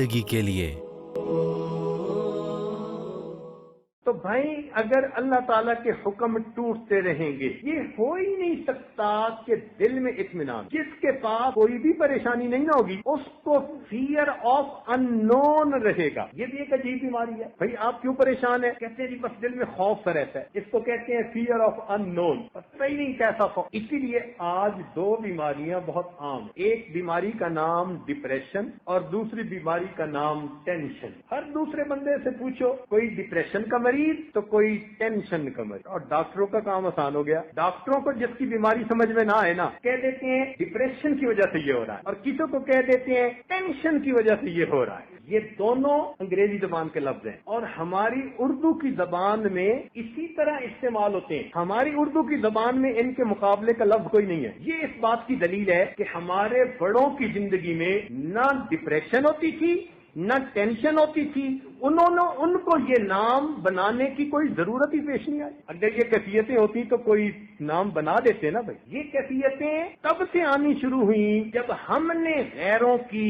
زندگی کے لیے۔ تو بھائی اگر اللہ تعالیٰ کے حکم ٹوٹتے رہیں گے، یہ ہو ہی نہیں سکتا کہ دل میں اطمینان، جس کے پاس کوئی بھی پریشانی نہیں ہوگی اس کو فیئر آف ان نون رہے گا۔ یہ بھی ایک عجیب بیماری ہے۔ بھائی آپ کیوں پریشان ہیں؟ کہتے ہیں جی بس دل میں خوف سا رہتا ہے، اس کو کہتے ہیں فیئر آف ان نون، پتہ ہی نہیں کیسا خوف۔ اسی لیے آج دو بیماریاں بہت عام ہیں، ایک بیماری کا نام ڈپریشن اور دوسری بیماری کا نام ٹینشن۔ ہر دوسرے بندے سے پوچھو، کوئی ڈپریشن کا مریض تو کوئی ٹینشن کا مریض، اور ڈاکٹروں کا کام آسان ہو گیا۔ ڈاکٹروں کو جس کی بیماری سمجھ میں نہ آئے نا، کہہ دیتے ہیں ڈپریشن کی وجہ سے یہ ہو رہا ہے، اور کسی کو کہہ دیتے ہیں ٹینشن کی وجہ سے یہ ہو رہا ہے۔ یہ دونوں انگریزی زبان کے لفظ ہیں اور ہماری اردو کی زبان میں اسی طرح استعمال ہوتے ہیں۔ ہماری اردو کی زبان میں ان کے مقابلے کا لفظ کوئی نہیں ہے۔ یہ اس بات کی دلیل ہے کہ ہمارے بڑوں کی زندگی میں نہ ڈپریشن ہوتی تھی نہ ٹینشن ہوتی تھی، ان کو یہ نام بنانے کی کوئی ضرورت ہی پیش نہیں آئی۔ اگر یہ کیفیتیں ہوتی تو کوئی نام بنا دیتے نا بھائی۔ یہ کیفیتیں تب سے آنی شروع ہوئیں جب ہم نے غیروں کی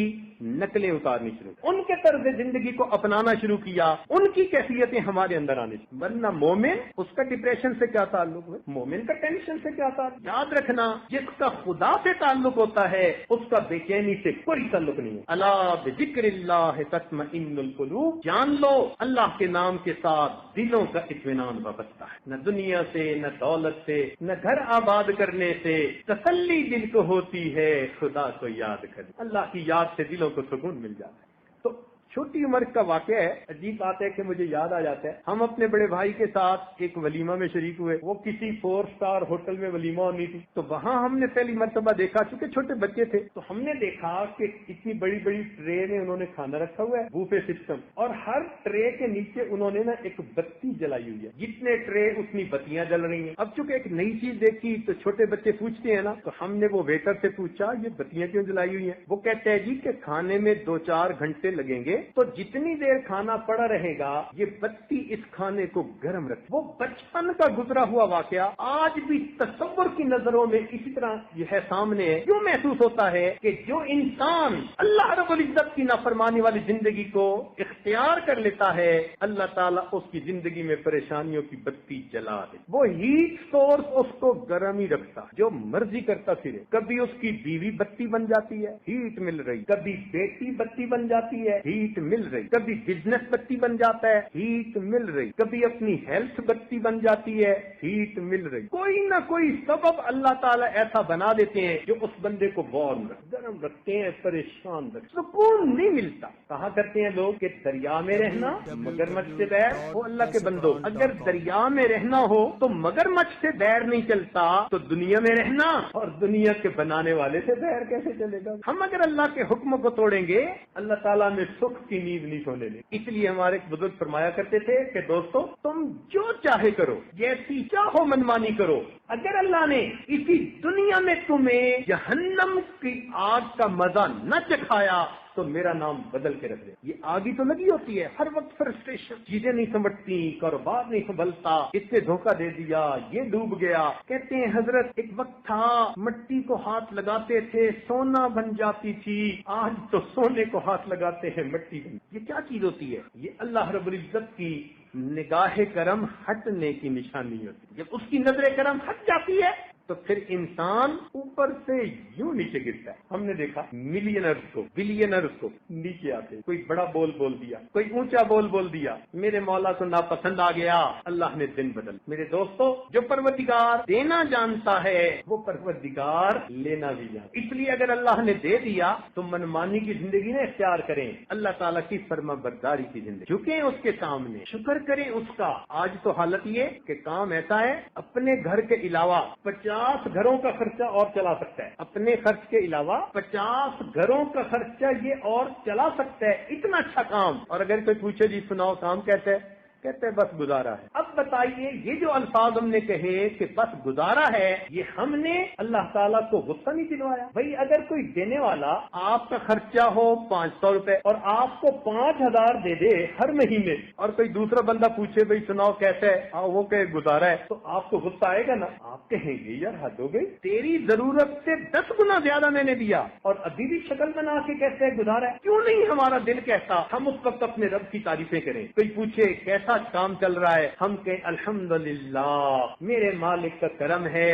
نقلیں اتارنی شروع کی، ان کے طرز زندگی کو اپنانا شروع کیا، ان کی کیفیتیں ہمارے اندر آنی شروع۔ ورنہ مومن، اس کا ڈپریشن سے کیا تعلق ہے؟ مومن کا ٹینشن سے کیا تعلق؟ یاد رکھنا، جس کا خدا سے تعلق ہوتا ہے اس کا بے چینی سے کوئی تعلق نہیں ہے۔ الا بذکر اللہ تطمئن القلوب، جان لو اللہ کے نام کے ساتھ دلوں کا اطمینان وابستہ ہے۔ نہ دنیا سے، نہ دولت سے، نہ گھر آباد کرنے سے تسلی دل کو ہوتی ہے، خدا کو یاد کر، اللہ کی یاد سے دلوں کو سکون مل جاتا ہے۔ تو چھوٹی عمر کا واقعہ ہے، عجیب بات ہے کہ مجھے یاد آ جاتا ہے، ہم اپنے بڑے بھائی کے ساتھ ایک ولیمہ میں شریک ہوئے، وہ کسی 4 اسٹار ہوٹل میں ولیمہ ہونی تھی، تو وہاں ہم نے پہلی مرتبہ دیکھا، چونکہ چھوٹے بچے تھے تو ہم نے دیکھا کہ اتنی بڑی بڑی ٹرے میں انہوں نے کھانا رکھا ہوا ہے، بوفے سسٹم، اور ہر ٹرے کے نیچے انہوں نے نا ایک بتی جلائی ہوئی ہے، جتنے ٹرے اتنی بتیاں جل رہی ہیں۔ اب چونکہ ایک نئی چیز دیکھی تو چھوٹے بچے پوچھتے ہیں نا، تو ہم نے وہ ویٹر سے پوچھا یہ بتیاں کیوں جلائی ہوئی ہیں؟ وہ کہتے ہیں جی کہ کھانے میں 2-4 گھنٹے لگیں گے، تو جتنی دیر کھانا پڑا رہے گا یہ بتی اس کھانے کو گرم رکھے۔ وہ بچپن کا گزرا ہوا واقعہ آج بھی تصور کی نظروں میں اسی طرح یہ ہے سامنے ہے۔ کیوں محسوس ہوتا ہے کہ جو انسان اللہ رب العزت کی نافرمانی والی زندگی کو اختیار کر لیتا ہے، اللہ تعالیٰ اس کی زندگی میں پریشانیوں کی بتی جلا دے۔ وہ ہیٹ سورس اس کو گرم ہی رکھتا، جو مرضی کرتا پھرے۔ کبھی اس کی بیوی بتی بن جاتی ہے، ہیٹ مل رہی، کبھی بیٹی بتی بن جاتی ہے، ہیٹ مل رہی، کبھی بزنس بتی بن جاتا ہے، ہیٹ مل رہی، کبھی اپنی ہیلتھ بتی بن جاتی ہے، ہیٹ مل رہی۔ کوئی نہ کوئی سبب اللہ تعالیٰ ایسا بنا دیتے ہیں جو اس بندے کو گرم رکھتے ہیں، پریشان رکھتے ہیں، سکون نہیں ملتا۔ کہا کرتے ہیں لوگ کہ دریا میں رہنا مگرمچھ سے بیر ہو، اللہ کے بندو اگر دریا میں رہنا ہو تو مگرمچھ سے بیر نہیں چلتا تو دنیا میں رہنا اور دنیا کے بنانے والے سے بیر کیسے چلے گا؟ ہم اگر اللہ کے حکم کو توڑیں گے اللہ تعالیٰ میں سکھ کی نیند نہیں سونے دے۔ اس لیے ہمارے بزرگ فرمایا کرتے تھے کہ دوستو تم جو چاہے کرو، جیسی چاہو منمانی کرو، اگر اللہ نے اسی دنیا میں تمہیں جہنم کی آگ کا مزہ نہ چکھایا تو میرا نام بدل کے رکھ دے۔ یہ آگ ہی تو لگی ہوتی ہے، ہر وقت فرسٹریشن، چیزیں نہیں سمجھتی، کاروبار نہیں سنبھلتا، اس سے دھوکہ دے دیا، یہ ڈوب گیا۔ کہتے ہیں حضرت ایک وقت تھا مٹی کو ہاتھ لگاتے تھے سونا بن جاتی تھی، آج تو سونے کو ہاتھ لگاتے ہیں مٹی بن۔ یہ کیا چیز ہوتی ہے؟ یہ اللہ رب العزت کی نگاہ کرم ہٹنے کی نشانی ہوتی ہے۔ جب اس کی نظر کرم ہٹ جاتی ہے تو پھر انسان اوپر سے یوں نیچے گرتا ہے۔ ہم نے دیکھا ملینرز کو، بلینرز کو نیچے آتے، کوئی بڑا بول دیا، کوئی اونچا بول دیا، میرے مولا کو ناپسند آ گیا، اللہ نے دن بدل۔ میرے دوستو جو پروردگار دینا جانتا ہے وہ پروردگار لینا بھی جانتا۔ اس لیے اگر اللہ نے دے دیا تو منمانی کی زندگی نہ اختیار کریں، اللہ تعالیٰ کی فرما برداری کی زندگی، جھکیں اس کے سامنے، شکر کریں اس کا۔ آج تو حالت یہ کہ کام ایسا ہے اپنے گھر کے علاوہ 50 گھروں کا خرچہ اور چلا سکتا ہے، اپنے خرچ کے علاوہ 50 گھروں کا خرچہ یہ اور چلا سکتا ہے، اتنا اچھا کام۔ اور اگر کوئی پوچھے جی سناؤ کام کیسا ہے، کہتے ہیں بس گزارا ہے. اب بتائیے یہ جو الفاظ ہم نے کہے کہ بس گزارا ہے، یہ ہم نے اللہ تعالیٰ کو غصہ نہیں دلوایا؟ بھائی اگر کوئی دینے والا آپ کا خرچہ ہو 500 روپے اور آپ کو 5000 دے دے ہر مہینے، اور کوئی دوسرا بندہ پوچھے بھائی سناؤ کیسے ہے، وہ کہ گزارا ہے، تو آپ کو غصہ آئے گا نا؟ آپ کہیں گے یار حد ہو گئی، تیری ضرورت سے 10 گنا زیادہ میں نے دیا اور ابھی بھی شکل بنا کے کہتے ہیں گزارا ہے. کیوں نہیں ہمارا دل کہتا ہم اس وقت اپنے رب کی تعریفیں کریں؟ کوئی پوچھے کیسا کام چل رہا ہے، ہم کہیں الحمدللہ میرے مالک کا کرم ہے،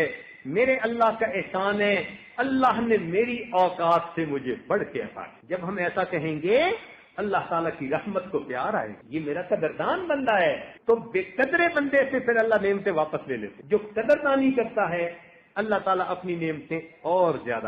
میرے اللہ کا احسان ہے، اللہ نے میری اوقات سے مجھے بڑھ کے عطا کی. جب ہم ایسا کہیں گے اللہ تعالیٰ کی رحمت کو پیار آئے، یہ میرا قدردان بندہ ہے. تو بے قدرے بندے سے پھر اللہ نعمتیں واپس لے لیتے. جو قدردانی کرتا ہے اللہ تعالیٰ اپنی نعمتیں اور زیادہ